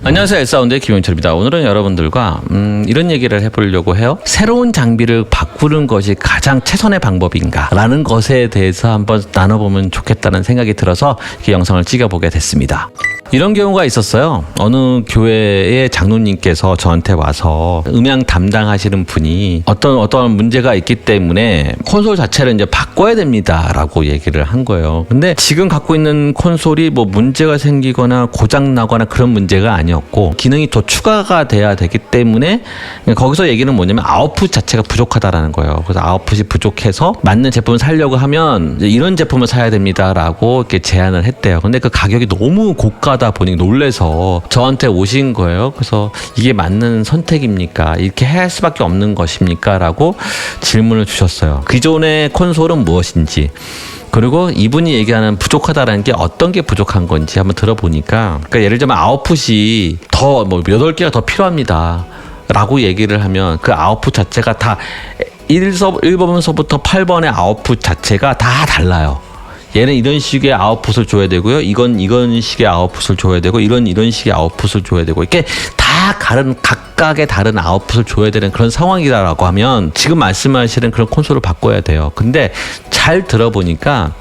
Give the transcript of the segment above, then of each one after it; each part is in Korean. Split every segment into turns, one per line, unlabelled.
안녕하세요. 엘사운드의 김용철입니다. 오늘은 여러분들과 이런 얘기를 해보려고 해요. 새로운 장비를 바꾸는 것이 가장 최선의 방법인가 라는 것에 대해서 한번 나눠보면 좋겠다는 생각이 들어서 이렇게 영상을 찍어보게 됐습니다. 이런 경우가 있었어요. 어느 교회의 장로님께서 저한테 와서 음향 담당하시는 분이 어떤 문제가 있기 때문에 콘솔 자체를 이제 바꿔야 됩니다라고 얘기를 한 거예요. 근데 지금 갖고 있는 콘솔이 뭐 문제가 생기거나 고장 나거나 그런 문제가 아니었고 기능이 더 추가가 돼야 되기 때문에 거기서 얘기는 뭐냐면 아웃풋 자체가 부족하다라는 거예요. 그래서 아웃풋이 부족해서 맞는 제품을 사려고 하면 이런 제품을 사야 됩니다라고 이렇게 제안을 했대요. 근데 그 가격이 너무 고가다 보니 놀래서 저한테 오신 거예요. 그래서 이게 맞는 선택입니까? 이렇게 할 수밖에 없는 것입니까? 라고 질문을 주셨어요. 기존의 콘솔은 무엇인지, 그리고 이분이 얘기하는 부족하다라는 게 어떤 게 부족한 건지 한번 들어보니까, 그러니까 예를 들면 아웃풋이 더 8개가 더 필요합니다 라고 얘기를 하면 그 아웃풋 자체가 다 1번서부터 8번의 아웃풋 자체가 다 달라요. 얘는 이런 식의 아웃풋을 줘야 되고요. 이건 식의 아웃풋을 줘야 되고, 이런 식의 아웃풋을 줘야 되고, 이렇게 다 각각의 다른 아웃풋을 줘야 되는 그런 상황이다라고 하면 지금 말씀하시는 그런 콘솔을 바꿔야 돼요. 근데 잘 들어보니까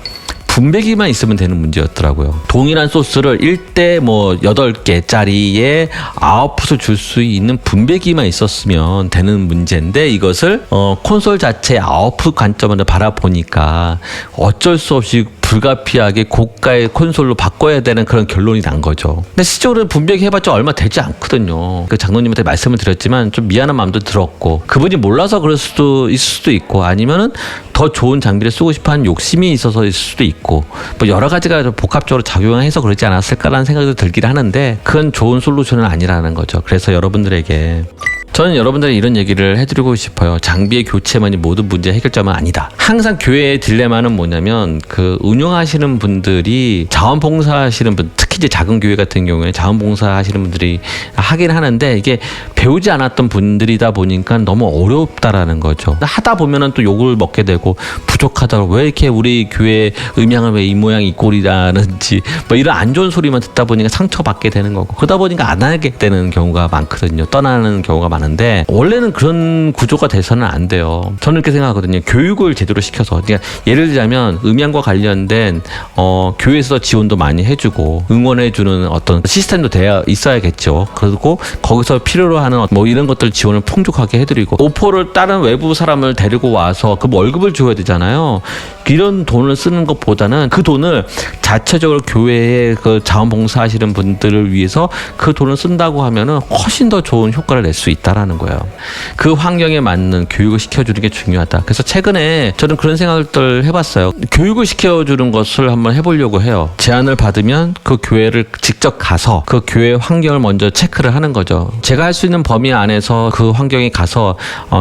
분배기만 있으면 되는 문제였더라고요. 동일한 소스를 1대 8개짜리의 아웃풋을 줄 수 있는 분배기만 있었으면 되는 문제인데, 이것을 콘솔 자체의 아웃풋 관점으로 바라보니까 어쩔 수 없이 불가피하게 고가의 콘솔로 바꿔야 되는 그런 결론이 난 거죠. 근데 실제로 분배기 해봤자 얼마 되지 않거든요. 그 장로님한테 말씀을 드렸지만 좀 미안한 마음도 들었고, 그분이 몰라서 그럴 수도 있을 수도 있고, 아니면은 더 좋은 장비를 쓰고 싶어하는 욕심이 있어서 있을 수도 있고, 뭐 여러 가지가 좀 복합적으로 작용해서 그러지 않았을까라는 생각도 들긴 하는데, 그건 좋은 솔루션은 아니라는 거죠. 그래서 여러분들에게 저는 여러분들이 이런 얘기를 해드리고 싶어요. 장비의 교체만이 모든 문제 해결점은 아니다. 항상 교회의 딜레마는 뭐냐면, 그 운영하시는 분들이 자원봉사하시는 분, 특히 이제 작은 교회 같은 경우에 자원봉사하시는 분들이 하긴 하는데, 이게 배우지 않았던 분들이다 보니까 너무 어렵다라는 거죠. 하다 보면은 또 욕을 먹게 되고, 부족하다고 왜 이렇게 우리 교회 음향은 왜 이 모양 이 꼴이라는지 뭐 이런 안 좋은 소리만 듣다 보니까 상처받게 되는 거고, 그러다 보니까 안 하게 되는 경우가 많거든요. 떠나는 경우가 많은데, 원래는 그런 구조가 돼서는 안 돼요. 저는 이렇게 생각하거든요. 교육을 제대로 시켜서, 그러니까 예를 들자면 음향과 관련된 교회에서 지원도 많이 해주고 응원해주는 어떤 시스템도 되어 있어야겠죠. 그리고 거기서 필요로 하는 뭐 이런 것들 지원을 풍족하게 해드리고, 오포를 다른 외부 사람을 데리고 와서 그 월급을 줘야 되잖아요. 이런 돈을 쓰는 것보다는 그 돈을 자체적으로 교회에 그 자원봉사하시는 분들을 위해서 그 돈을 쓴다고 하면은 훨씬 더 좋은 효과를 낼 수 있다라는 거예요. 그 환경에 맞는 교육을 시켜주는 게 중요하다. 그래서 최근에 저는 그런 생각을 해봤어요. 교육을 시켜주는 것을 한번 해보려고 해요. 제안을 받으면 그 교회를 직접 가서 그 교회 환경을 먼저 체크를 하는 거죠. 제가 할 수 있는 범위 안에서 그 환경에 가서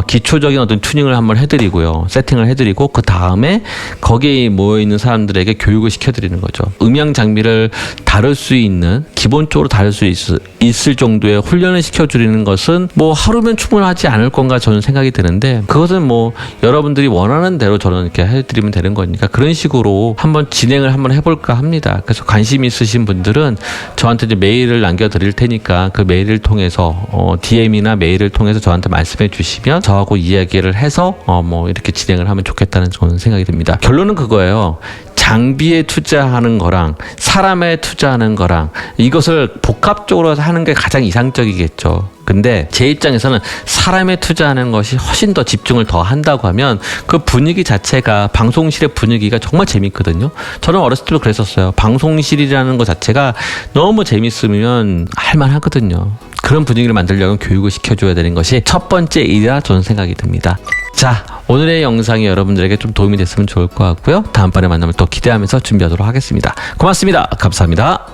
기초적인 어떤 튜닝을 한번 해드리고요. 세팅을 해드리고, 그 다음에 거기에 모여있는 사람들에게 교육을 시켜드리는 거죠. 음향 장비를 다룰 수 있는, 기본적으로 다룰 수 있을 정도의 훈련을 시켜드리는 것은 뭐 하루면 충분하지 않을 건가 저는 생각이 드는데, 그것은 뭐 여러분들이 원하는 대로 저는 이렇게 해드리면 되는 거니까 그런 식으로 한번 진행을 한번 해볼까 합니다. 그래서 관심 있으신 분들은 저한테 이제 메일을 남겨드릴 테니까 그 메일을 통해서 DM이나 메일을 통해서 저한테 말씀해 주시면 저하고 이야기를 해서 뭐 이렇게 진행을 하면 좋겠다는 저는 생각이 듭니다. 결론은 그거예요. 장비에 투자하는 거랑 사람에 투자하는 거랑 이것을 복합적으로 하는 게 가장 이상적이겠죠. 근데 제 입장에서는 사람에 투자하는 것이 훨씬 더 집중을 더 한다고 하면 그 분위기 자체가, 방송실의 분위기가 정말 재밌거든요. 저는 어렸을 때도 그랬었어요. 방송실이라는 것 자체가 너무 재밌으면 할만하거든요. 그런 분위기를 만들려면 교육을 시켜줘야 되는 것이 첫 번째 일이라 저는 생각이 듭니다. 자, 오늘의 영상이 여러분들에게 좀 도움이 됐으면 좋을 것 같고요. 다음번에 만남을 또 기대하면서 준비하도록 하겠습니다. 고맙습니다. 감사합니다.